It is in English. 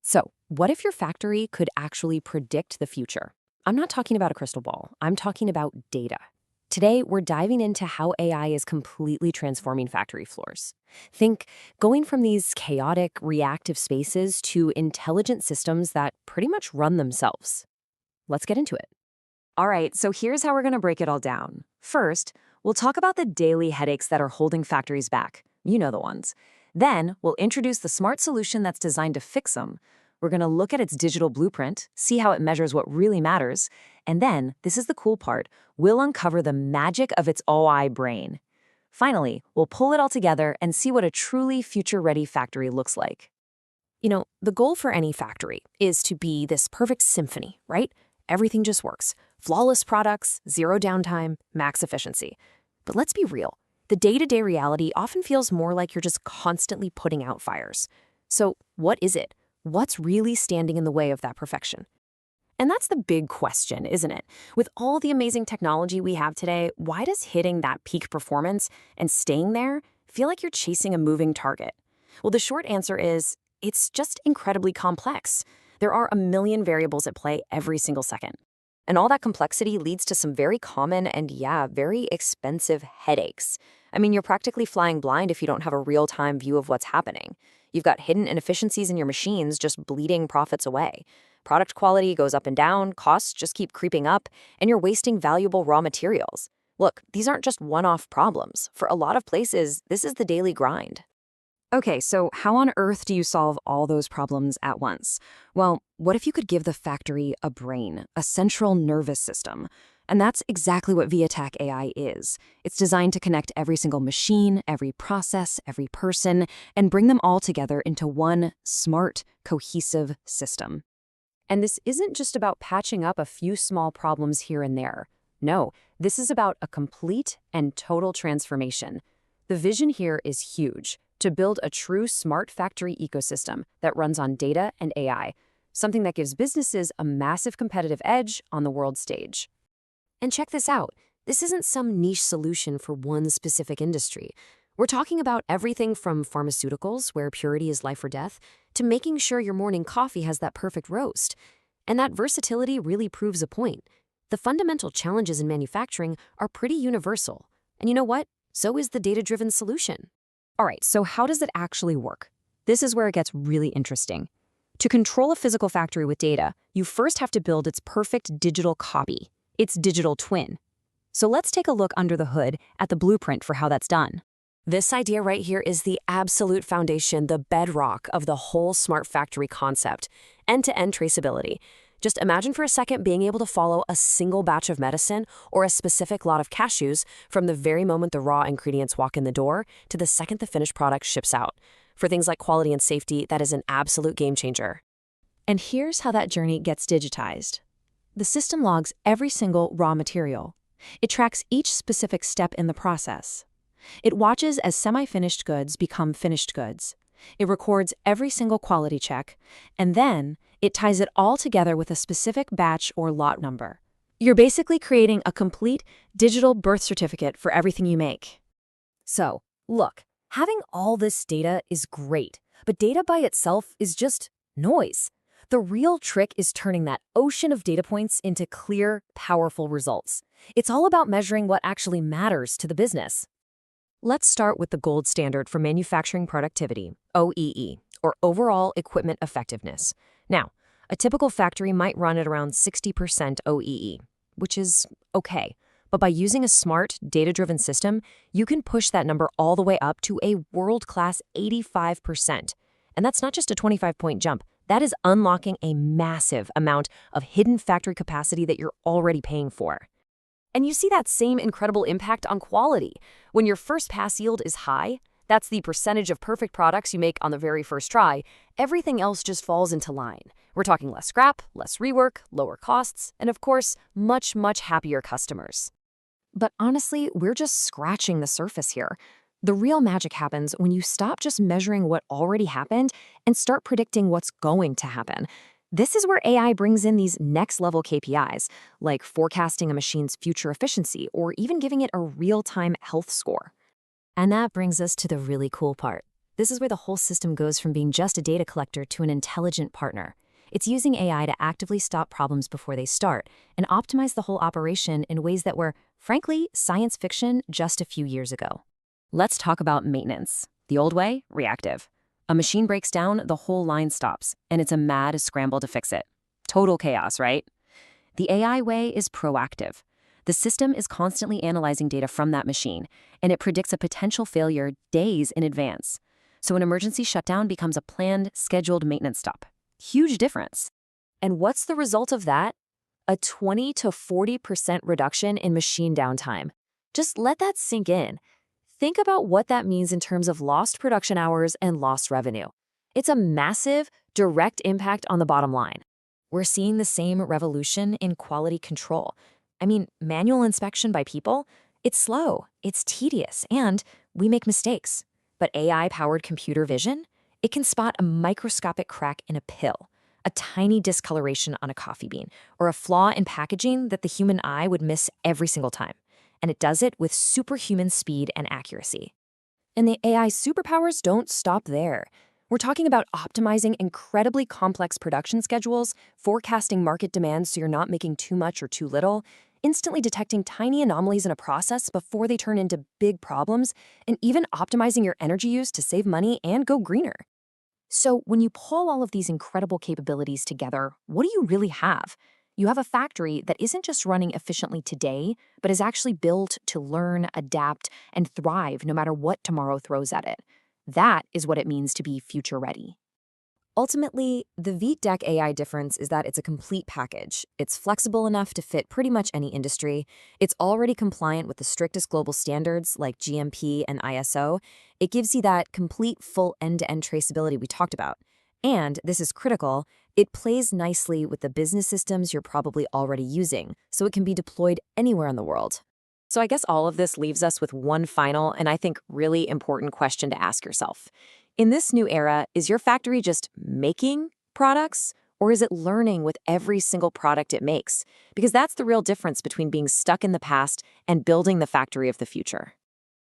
So, what if your factory could actually predict the future? I'm not talking about a crystal ball, I'm talking about data. Today, we're diving into how AI is completely transforming factory floors. Think going from these chaotic, reactive spaces to intelligent systems that pretty much run themselves. Let's get into it. All right, so here's how we're going to break it all down. First, we'll talk about the daily headaches that are holding factories back. You know the ones. Then, we'll introduce the smart solution that's designed to fix them. We're going to look at its digital blueprint, see how it measures what really matters, and then, this is the cool part, we'll uncover the magic of its OI brain. Finally, we'll pull it all together and see what a truly future-ready factory looks like. The goal for any factory is to be this perfect symphony, right? Everything just works. Flawless products, zero downtime, max efficiency. But let's be real. The day-to-day reality often feels more like you're just constantly putting out fires. So what is it? What's really standing in the way of that perfection? And that's the big question, isn't it? With all the amazing technology we have today, why does hitting that peak performance and staying there feel like you're chasing a moving target? Well, the short answer is it's just incredibly complex. There are a million variables at play every single second. And all that complexity leads to some very common and, very expensive headaches. I mean, you're practically flying blind if you don't have a real-time view of what's happening. You've got hidden inefficiencies in your machines just bleeding profits away. Product quality goes up and down, costs just keep creeping up, and you're wasting valuable raw materials. Look, these aren't just one-off problems. For a lot of places, this is the daily grind. Okay, so how on earth do you solve all those problems at once? Well, what if you could give the factory a brain, a central nervous system? And that's exactly what VIETDAK AI is. It's designed to connect every single machine, every process, every person, and bring them all together into one smart, cohesive system. And this isn't just about patching up a few small problems here and there. No, this is about a complete and total transformation. The vision here is huge. To build a true smart factory ecosystem that runs on data and AI, something that gives businesses a massive competitive edge on the world stage. And check this out. This isn't some niche solution for one specific industry. We're talking about everything from pharmaceuticals, where purity is life or death, to making sure your morning coffee has that perfect roast. And that versatility really proves a point. The fundamental challenges in manufacturing are pretty universal. And you know what? So is the data-driven solution. All right, so how does it actually work? This is where it gets really interesting. To control a physical factory with data, you first have to build its perfect digital copy, its digital twin. So let's take a look under the hood at the blueprint for how that's done. This idea right here is the absolute foundation, the bedrock of the whole smart factory concept, end-to-end traceability. Just imagine for a second being able to follow a single batch of medicine or a specific lot of cashews from the very moment the raw ingredients walk in the door to the second the finished product ships out. For things like quality and safety, that is an absolute game changer. And here's how that journey gets digitized. The system logs every single raw material. It tracks each specific step in the process. It watches as semi-finished goods become finished goods. It records every single quality check, and then it ties it all together with a specific batch or lot number. You're basically creating a complete digital birth certificate for everything you make. So, look, having all this data is great, but data by itself is just noise. The real trick is turning that ocean of data points into clear, powerful results. It's all about measuring what actually matters to the business. Let's start with the gold standard for manufacturing productivity, OEE, or Overall Equipment Effectiveness. Now, a typical factory might run at around 60% OEE, which is okay. But by using a smart, data-driven system, you can push that number all the way up to a world-class 85%. And that's not just a 25-point jump. That is unlocking a massive amount of hidden factory capacity that you're already paying for. And you see that same incredible impact on quality. When your first pass yield is high, that's the percentage of perfect products you make on the very first try, everything else just falls into line. We're talking less scrap, less rework, lower costs, and of course, much, much happier customers. But honestly, we're just scratching the surface here. The real magic happens when you stop just measuring what already happened and start predicting what's going to happen. This is where AI brings in these next-level KPIs, like forecasting a machine's future efficiency or even giving it a real-time health score. And that brings us to the really cool part. This is where the whole system goes from being just a data collector to an intelligent partner. It's using AI to actively stop problems before they start and optimize the whole operation in ways that were, frankly, science fiction just a few years ago. Let's talk about maintenance. The old way, reactive. A machine breaks down, the whole line stops, and it's a mad scramble to fix it. Total chaos, right? The AI way is proactive. The system is constantly analyzing data from that machine, and it predicts a potential failure days in advance. So an emergency shutdown becomes a planned, scheduled maintenance stop. Huge difference. And what's the result of that? A 20 to 40% reduction in machine downtime. Just let that sink in. Think about what that means in terms of lost production hours and lost revenue. It's a massive, direct impact on the bottom line. We're seeing the same revolution in quality control. I mean, manual inspection by people, it's slow, it's tedious, and we make mistakes. But AI-powered computer vision, it can spot a microscopic crack in a pill, a tiny discoloration on a coffee bean, or a flaw in packaging that the human eye would miss every single time. And it does it with superhuman speed and accuracy. And the AI superpowers don't stop there. We're talking about optimizing incredibly complex production schedules, forecasting market demands so you're not making too much or too little, instantly detecting tiny anomalies in a process before they turn into big problems, and even optimizing your energy use to save money and go greener. So when you pull all of these incredible capabilities together, what do you really have? You have a factory that isn't just running efficiently today, but is actually built to learn, adapt, and thrive no matter what tomorrow throws at it. That is what it means to be future ready. Ultimately, the VIETDAK AI difference is that it's a complete package. It's flexible enough to fit pretty much any industry. It's already compliant with the strictest global standards like GMP and ISO. It gives you that complete full end-to-end traceability we talked about. And, this is critical, it plays nicely with the business systems you're probably already using, so it can be deployed anywhere in the world. So I guess all of this leaves us with one final and I think really important question to ask yourself. In this new era, is your factory just making products, or is it learning with every single product it makes? Because that's the real difference between being stuck in the past and building the factory of the future.